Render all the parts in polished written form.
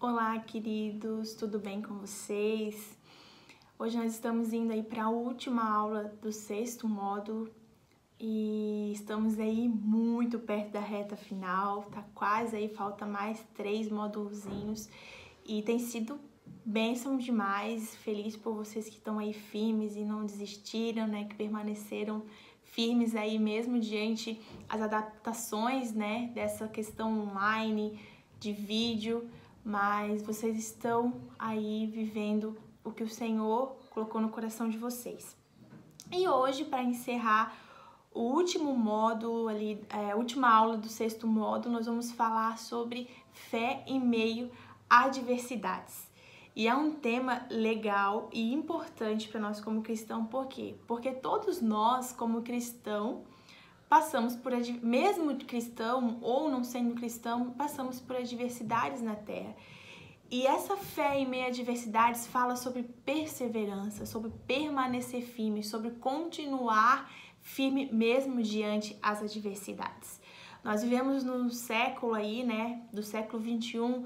Olá, queridos, tudo bem com vocês? Hoje nós estamos indo aí para a última aula do 6º módulo e estamos aí muito perto da reta final, tá quase aí, falta mais 3 módulozinhos e tem sido bênção demais, feliz por vocês que estão aí firmes e não desistiram, né, que permaneceram firmes aí mesmo diante as adaptações, né, dessa questão online, de vídeo, mas vocês estão aí vivendo o que o Senhor colocou no coração de vocês. E hoje, para encerrar o último módulo ali, a última aula do 6º módulo, nós vamos falar sobre fé em meio a adversidades. E é um tema legal e importante para nós como cristão, por quê? Porque todos nós, como cristão, passamos por, mesmo cristão ou não sendo cristão, passamos por adversidades na Terra. E essa fé em meio a adversidades fala sobre perseverança, sobre permanecer firme, sobre continuar firme mesmo diante as adversidades. Nós vivemos num século aí, né, do século 21,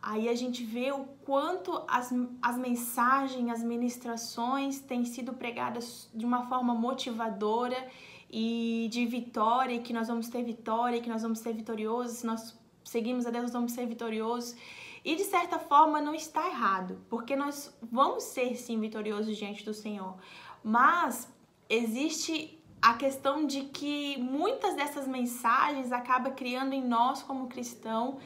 aí a gente vê o quanto as mensagens, as ministrações têm sido pregadas de uma forma motivadora e de vitória, que nós vamos ter vitória, que nós vamos ser vitoriosos, se nós seguimos a Deus, nós vamos ser vitoriosos. E de certa forma não está errado, porque nós vamos ser sim vitoriosos diante do Senhor. Mas existe a questão de que muitas dessas mensagens acabam criando em nós como cristão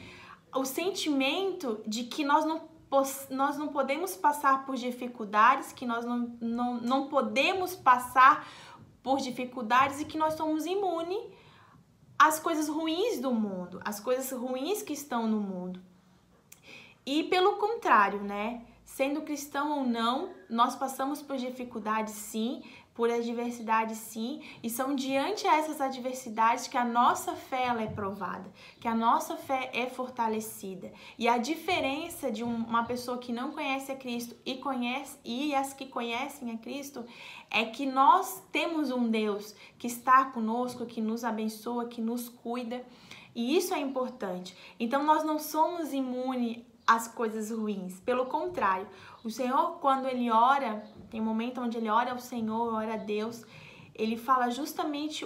o sentimento de que nós não podemos passar por dificuldades, que nós não podemos passar por dificuldades e que nós somos imunes às coisas ruins do mundo, às coisas ruins que estão no mundo. E pelo contrário, né? Sendo cristão ou não, nós passamos por dificuldades sim, por adversidades sim, e são diante essas adversidades que a nossa fé ela é provada, que a nossa fé é fortalecida. E a diferença de uma pessoa que não conhece a Cristo e as que conhecem a Cristo é que nós temos um Deus que está conosco, que nos abençoa, que nos cuida, e isso é importante. Então nós não somos imunes as coisas ruins. Pelo contrário, o Senhor, quando Ele ora, tem um momento onde Ele ora ao Senhor, ora a Deus, Ele fala justamente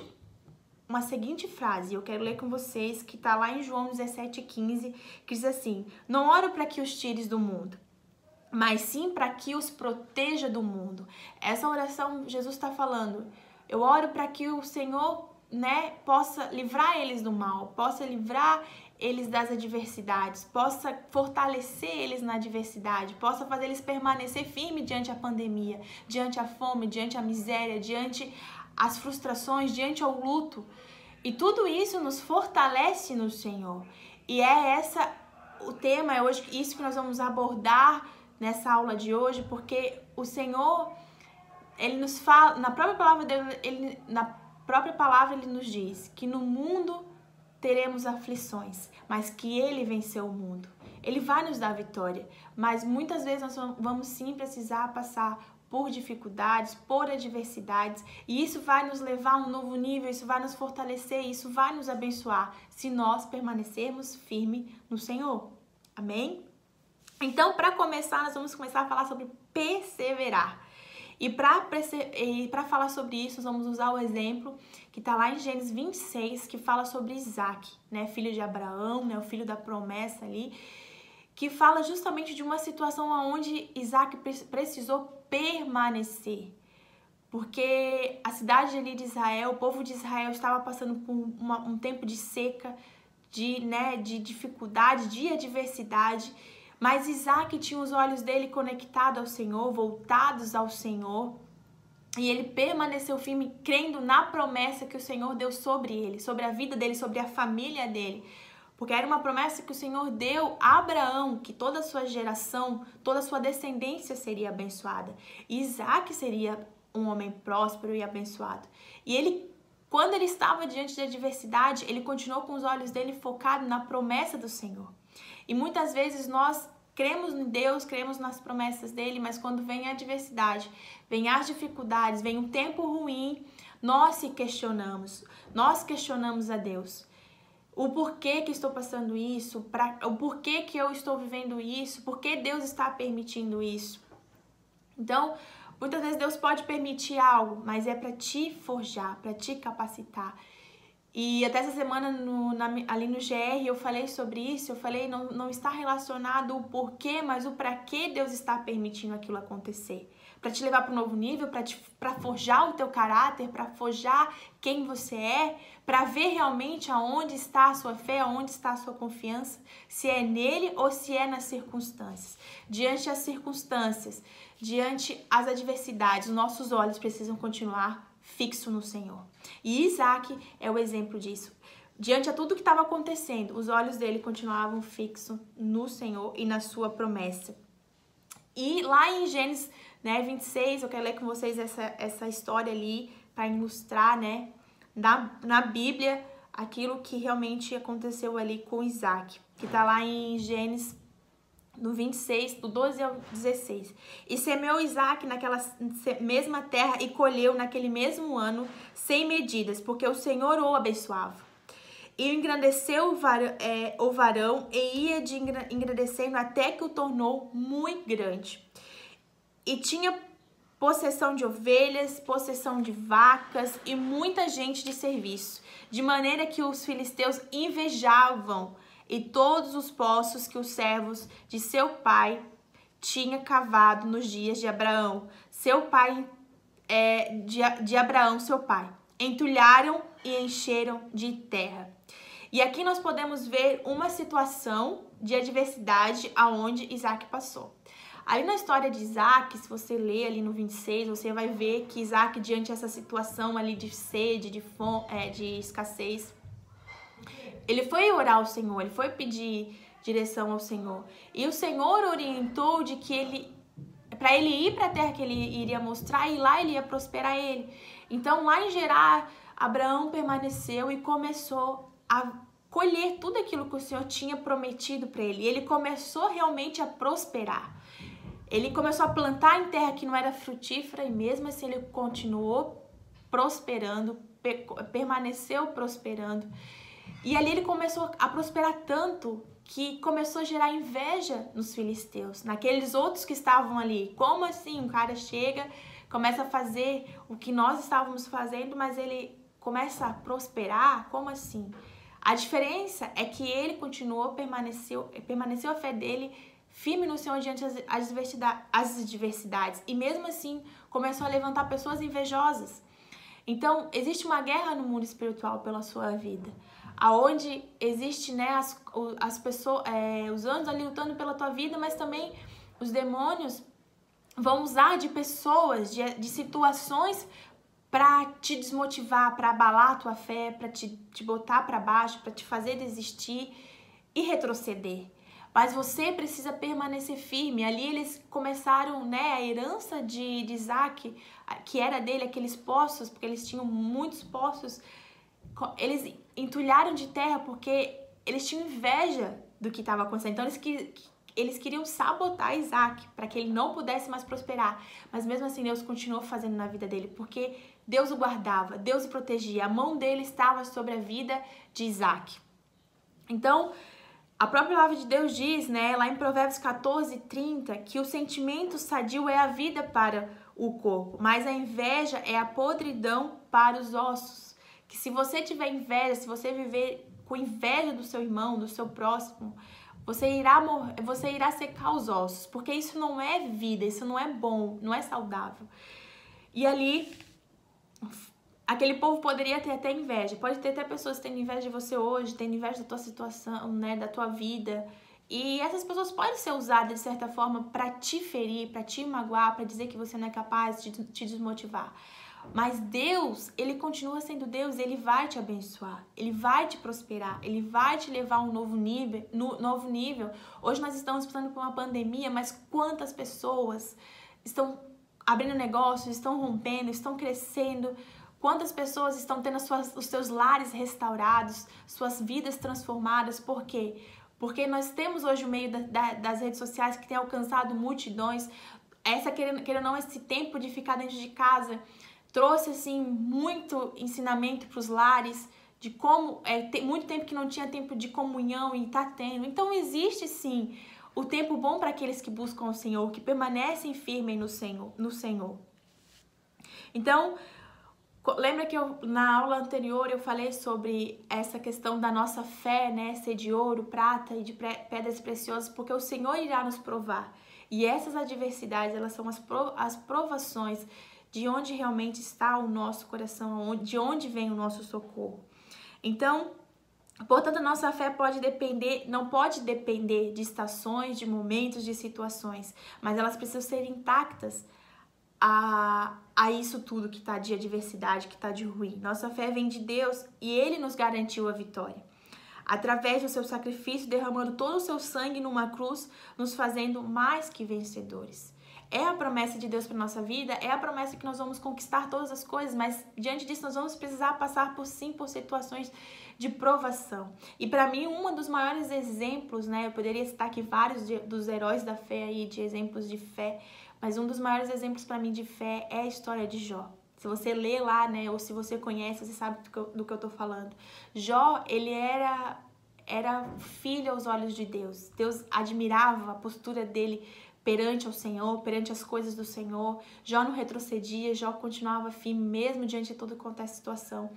uma seguinte frase, eu quero ler com vocês, que está lá em João 17,15, que diz assim: não oro para que os tires do mundo, mas sim para que os proteja do mundo. Essa oração, Jesus está falando, eu oro para que o Senhor, né, possa livrar eles do mal, possa livrar eles das adversidades, possa fortalecer eles na adversidade, possa fazer eles permanecer firmes diante a pandemia, diante a fome, diante a miséria, diante as frustrações, diante ao luto. E tudo isso nos fortalece no Senhor. E é o tema, é hoje isso que nós vamos abordar nessa aula de hoje, porque o Senhor, Ele nos fala, na própria palavra dele, Ele nos diz que no mundo teremos aflições, mas que Ele venceu o mundo. Ele vai nos dar vitória, mas muitas vezes nós vamos sim precisar passar por dificuldades, por adversidades, e isso vai nos levar a um novo nível, isso vai nos fortalecer, isso vai nos abençoar, se nós permanecermos firmes no Senhor. Amém? Então, para começar, nós vamos começar a falar sobre perseverar. E para falar sobre isso, nós vamos usar o exemplo que está lá em Gênesis 26, que fala sobre Isaac, né, filho de Abraão, né, o filho da promessa ali, que fala justamente de uma situação onde Isaac precisou permanecer. Porque a cidade ali de Israel, o povo de Israel estava passando por um tempo de seca, de dificuldade, de adversidade, mas Isaac tinha os olhos dele conectados ao Senhor, voltados ao Senhor, e ele permaneceu firme, crendo na promessa que o Senhor deu sobre ele, sobre a vida dele, sobre a família dele. Porque era uma promessa que o Senhor deu a Abraão, que toda a sua geração, toda a sua descendência seria abençoada. E Isaac seria um homem próspero e abençoado. E ele, quando ele estava diante da adversidade, ele continuou com os olhos dele focados na promessa do Senhor. E muitas vezes nós cremos em Deus, cremos nas promessas dele, mas quando vem a adversidade, vem as dificuldades, vem um tempo ruim, nós questionamos a Deus. o porquê que estou passando isso, o porquê que eu estou vivendo isso, por que Deus está permitindo isso. Então, muitas vezes Deus pode permitir algo, mas é para te forjar, para te capacitar. E até essa semana ali no GR eu falei sobre isso, eu falei não está relacionado o porquê, mas o para que Deus está permitindo aquilo acontecer. Para te levar para um novo nível, para forjar o teu caráter, para forjar quem você é, para ver realmente aonde está a sua fé, aonde está a sua confiança, se é nele ou se é nas circunstâncias. Diante das circunstâncias, diante as adversidades, nossos olhos precisam continuar fixo no Senhor. E Isaac é o exemplo disso. Diante de tudo que estava acontecendo, os olhos dele continuavam fixos no Senhor e na sua promessa. E lá em Gênesis 26, eu quero ler com vocês essa história ali para ilustrar, na Bíblia, aquilo que realmente aconteceu ali com Isaac, que está lá em Gênesis no 26, do 12 ao 16. E semeou Isaac naquela mesma terra e colheu naquele mesmo ano 100 medidas, porque o Senhor o abençoava. E engrandeceu o varão e ia engrandecendo até que o tornou muito grande. E tinha possessão de ovelhas, possessão de vacas e muita gente de serviço, de maneira que os filisteus invejavam e todos os poços que os servos de seu pai tinha cavado nos dias de Abraão, de Abraão, seu pai. Entulharam e encheram de terra. E aqui nós podemos ver uma situação de adversidade aonde Isaac passou. Ali na história de Isaac, se você ler ali no 26, você vai ver que Isaac, diante dessa situação ali de sede, de fome, de escassez, ele foi orar ao Senhor, ele foi pedir direção ao Senhor. E o Senhor orientou de que para ele ir para a terra que ele iria mostrar, e lá ele ia prosperar ele. Então, lá em Gerar, Abraão permaneceu e começou a colher tudo aquilo que o Senhor tinha prometido para ele. E ele começou realmente a prosperar. Ele começou a plantar em terra que não era frutífera e mesmo assim ele continuou prosperando, permaneceu prosperando. E ali ele começou a prosperar tanto que começou a gerar inveja nos filisteus, naqueles outros que estavam ali. Como assim? Um cara chega, começa a fazer o que nós estávamos fazendo, mas ele começa a prosperar? Como assim? A diferença é que ele continuou, permaneceu a fé dele firme no Senhor diante as adversidades. E mesmo assim, começou a levantar pessoas invejosas. Então, existe uma guerra no mundo espiritual pela sua vida, aonde existe, as pessoas, os anjos ali lutando pela tua vida, mas também os demônios vão usar de pessoas, de situações para te desmotivar, para abalar a tua fé, para te botar para baixo, para te fazer desistir e retroceder. Mas você precisa permanecer firme. Ali eles começaram, a herança de Isaac, que era dele, aqueles poços, porque eles tinham muitos poços. Eles entulharam de terra porque eles tinham inveja do que estava acontecendo. Então eles queriam sabotar Isaac para que ele não pudesse mais prosperar. Mas mesmo assim Deus continuou fazendo na vida dele, porque Deus o guardava, Deus o protegia. A mão dele estava sobre a vida de Isaac. Então, a própria palavra de Deus diz, lá em Provérbios 14:30, que o sentimento sadio é a vida para o corpo, mas a inveja é a podridão para os ossos. Que se você tiver inveja, se você viver com inveja do seu irmão, do seu próximo, você irá secar os ossos, porque isso não é vida, isso não é bom, não é saudável. E ali, aquele povo poderia ter até inveja, pode ter até pessoas tendo inveja de você hoje, tendo inveja da tua situação, da tua vida. E essas pessoas podem ser usadas de certa forma para te ferir, para te magoar, para dizer que você não é capaz de te desmotivar. Mas Deus, Ele continua sendo Deus, Ele vai te abençoar, Ele vai te prosperar, Ele vai te levar a um novo nível. Hoje nós estamos passando por uma pandemia, mas quantas pessoas estão abrindo negócios, estão rompendo, estão crescendo? Quantas pessoas estão tendo os seus lares restaurados, suas vidas transformadas? Por quê? Porque nós temos hoje o meio das redes sociais que tem alcançado multidões. Querendo ou não, esse tempo de ficar dentro de casa trouxe, assim, muito ensinamento para os lares, de como tem muito tempo que não tinha tempo de comunhão e tá tendo. Então existe sim o tempo bom para aqueles que buscam o Senhor, que permanecem firmes no Senhor. Então, lembra que na aula anterior eu falei sobre essa questão da nossa fé, né, ser de ouro, prata e de pedras preciosas, porque o Senhor irá nos provar. E essas adversidades, elas são as provações de onde realmente está o nosso coração, de onde vem o nosso socorro. Então, portanto, a nossa fé não pode depender de estações, de momentos, de situações, mas elas precisam ser intactas a isso tudo que está de adversidade, que está de ruim. Nossa fé vem de Deus e Ele nos garantiu a vitória. Através do seu sacrifício, derramando todo o seu sangue numa cruz, nos fazendo mais que vencedores. É a promessa de Deus para nossa vida, é a promessa que nós vamos conquistar todas as coisas, mas diante disso nós vamos precisar passar por situações de provação. E para mim, um dos maiores exemplos, né, eu poderia citar aqui vários dos heróis da fé aí, de exemplos de fé, mas um dos maiores exemplos para mim de fé é a história de Jó. Se você lê lá, né, ou se você conhece, você sabe do que eu tô falando. Jó, ele era filho aos olhos de Deus. Deus admirava a postura dele perante ao Senhor, perante as coisas do Senhor. Jó não retrocedia, Jó continuava firme mesmo diante de toda quanto é situação.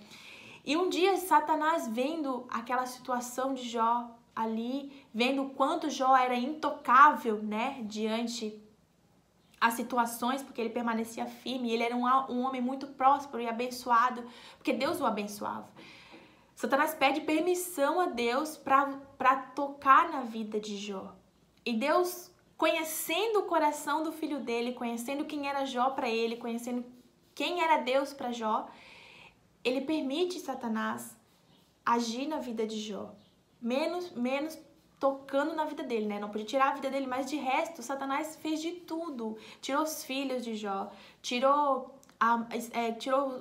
E um dia Satanás, vendo aquela situação de Jó ali, vendo o quanto Jó era intocável, né, diante as situações, porque ele permanecia firme, ele era um homem muito próspero e abençoado, porque Deus o abençoava. Satanás pede permissão a Deus para tocar na vida de Jó. E Deus, conhecendo o coração do filho dele, conhecendo quem era Jó para ele, conhecendo quem era Deus para Jó, ele permite Satanás agir na vida de Jó. Menos tocando na vida dele, né? Não podia tirar a vida dele, mas de resto, Satanás fez de tudo. Tirou os filhos de Jó, tirou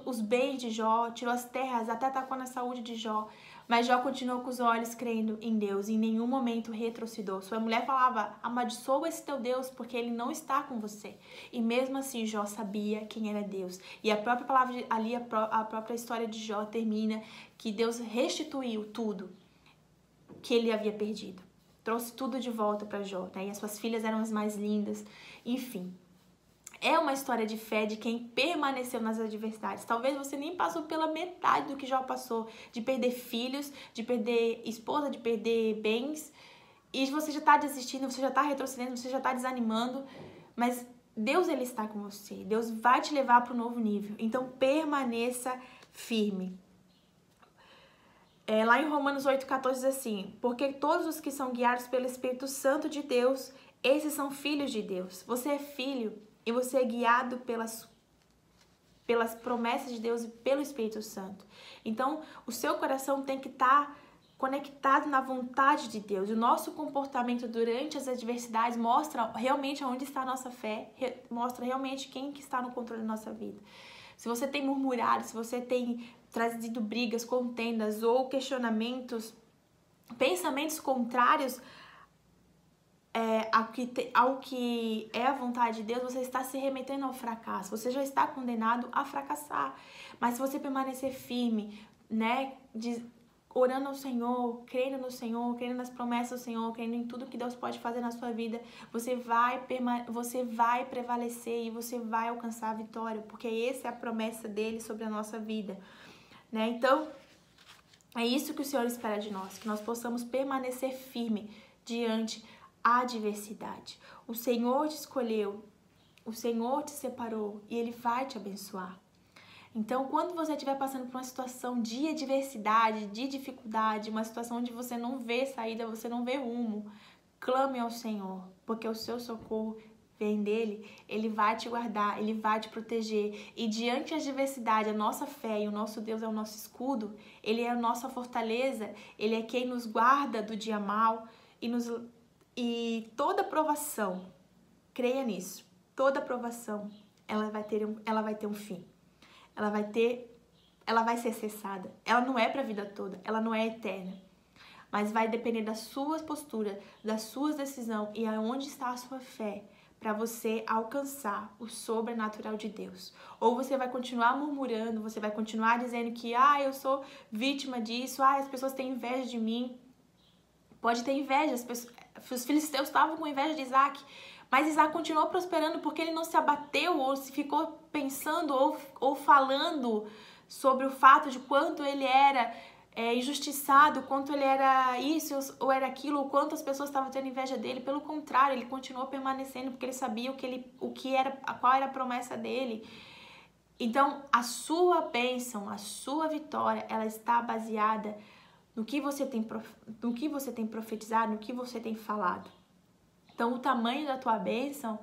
os bens de Jó, tirou as terras, até atacou na saúde de Jó. Mas Jó continuou com os olhos crendo em Deus, em nenhum momento retrocedeu. Sua mulher falava, amaldiçoa esse teu Deus, porque ele não está com você. E mesmo assim, Jó sabia quem era Deus. E a própria palavra ali, a própria história de Jó termina que Deus restituiu tudo que ele havia perdido. Trouxe tudo de volta para Jó, né? E as suas filhas eram as mais lindas. Enfim, é uma história de fé de quem permaneceu nas adversidades. Talvez você nem passou pela metade do que Jó passou, de perder filhos, de perder esposa, de perder bens, e você já está desistindo, você já está retrocedendo, você já está desanimando, mas Deus, ele está com você. Deus vai te levar para um novo nível. Então, permaneça firme. Lá em Romanos 8,14 diz assim, porque todos os que são guiados pelo Espírito Santo de Deus, esses são filhos de Deus. Você é filho e você é guiado pelas promessas de Deus e pelo Espírito Santo. Então, o seu coração tem que estar conectado na vontade de Deus. O nosso comportamento durante as adversidades mostra realmente onde está a nossa fé, mostra realmente quem que está no controle da nossa vida. Se você tem murmurado, se você tem trazido brigas, contendas ou questionamentos, pensamentos contrários ao que é a vontade de Deus, você está se remetendo ao fracasso. Você já está condenado a fracassar. Mas se você permanecer firme, né, orando ao Senhor, crendo no Senhor, crendo nas promessas do Senhor, crendo em tudo que Deus pode fazer na sua vida, você vai prevalecer e você vai alcançar a vitória, porque essa é a promessa dele sobre a nossa vida, né? Então, é isso que o Senhor espera de nós, que nós possamos permanecer firme diante da adversidade. O Senhor te escolheu, o Senhor te separou e Ele vai te abençoar. Então, quando você estiver passando por uma situação de adversidade, de dificuldade, uma situação onde você não vê saída, você não vê rumo, clame ao Senhor, porque o seu socorro vem dele, ele vai te guardar, ele vai te proteger. E diante da adversidade, a nossa fé e o nosso Deus é o nosso escudo, ele é a nossa fortaleza, ele é quem nos guarda do dia mau e toda provação, creia nisso, toda provação, ela vai ter um fim. Ela vai ser cessada. Ela não é para a vida toda, ela não é eterna. Mas vai depender da sua postura, das suas decisões e aonde está a sua fé para você alcançar o sobrenatural de Deus. Ou você vai continuar murmurando, você vai continuar dizendo que eu sou vítima disso, as pessoas têm inveja de mim. Pode ter inveja, os filisteus estavam com inveja de Isaac, mas Isaac continuou prosperando porque ele não se abateu ou se ficou pensando ou falando sobre o fato de quanto ele era injustiçado, quanto ele era isso ou era aquilo, o quanto as pessoas estavam tendo inveja dele. Pelo contrário, ele continuou permanecendo porque ele sabia qual era a promessa dele. Então, a sua bênção, a sua vitória, ela está baseada no que você tem profetizado, no que você tem falado. Então, o tamanho da tua bênção,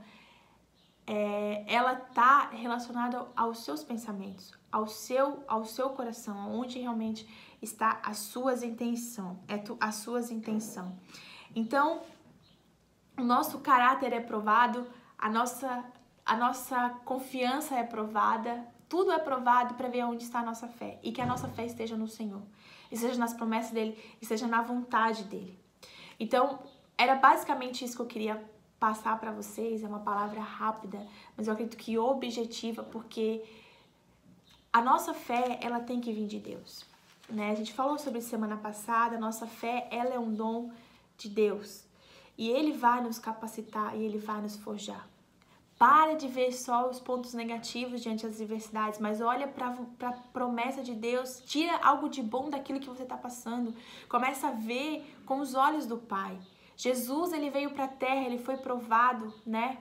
ela está relacionada aos seus pensamentos, ao seu coração, onde realmente está as suas intenções, as suas intenções. Então, o nosso caráter é provado, a nossa confiança é provada, tudo é provado para ver onde está a nossa fé e que a nossa fé esteja no Senhor, esteja nas promessas dele, esteja na vontade dele. Então, era basicamente isso que eu queria passar para vocês. É uma palavra rápida, mas eu acredito que objetiva, porque a nossa fé, ela tem que vir de Deus, né? A gente falou sobre isso semana passada. A nossa fé, ela é um dom de Deus e Ele vai nos capacitar e Ele vai nos forjar. Para de ver só os pontos negativos diante das adversidades, mas olha para a promessa de Deus. Tira algo de bom daquilo que você está passando. Começa a ver com os olhos do Pai. Jesus, ele veio para a terra, ele foi provado, né?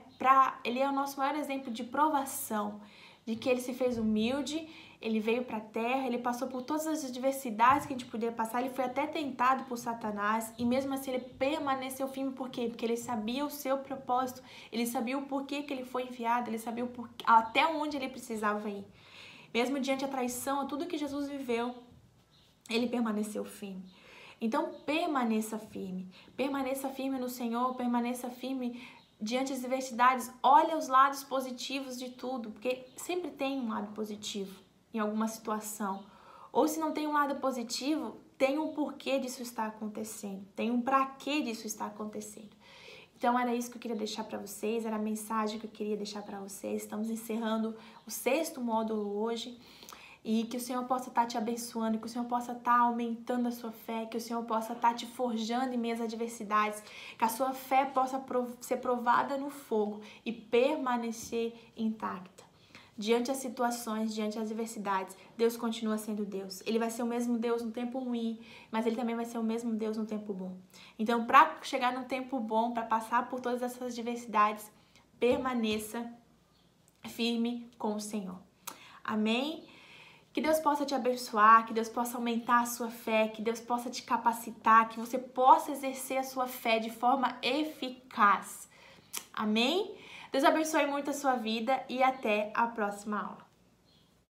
Ele é o nosso maior exemplo de provação, de que ele se fez humilde, ele veio para a terra, ele passou por todas as adversidades que a gente podia passar, ele foi até tentado por Satanás e mesmo assim ele permaneceu firme. Por quê? Porque ele sabia o seu propósito, ele sabia o porquê que ele foi enviado, ele sabia até onde ele precisava ir. Mesmo diante da traição, a tudo que Jesus viveu, ele permaneceu firme. Então, permaneça firme no Senhor, permaneça firme diante das adversidades. Olha os lados positivos de tudo, porque sempre tem um lado positivo em alguma situação. Ou se não tem um lado positivo, tem um porquê disso estar acontecendo, tem um pra quê disso estar acontecendo. Então, era isso que eu queria deixar para vocês, era a mensagem que eu queria deixar para vocês. Estamos encerrando o 6º módulo hoje. E que o Senhor possa estar te abençoando, que o Senhor possa estar aumentando a sua fé, que o Senhor possa estar te forjando em meio às adversidades, que a sua fé possa ser provada no fogo e permanecer intacta. Diante das situações, diante das adversidades, Deus continua sendo Deus. Ele vai ser o mesmo Deus no tempo ruim, mas Ele também vai ser o mesmo Deus no tempo bom. Então, para chegar no tempo bom, para passar por todas essas adversidades, permaneça firme com o Senhor. Amém? Que Deus possa te abençoar, que Deus possa aumentar a sua fé, que Deus possa te capacitar, que você possa exercer a sua fé de forma eficaz. Amém? Deus abençoe muito a sua vida e até a próxima aula.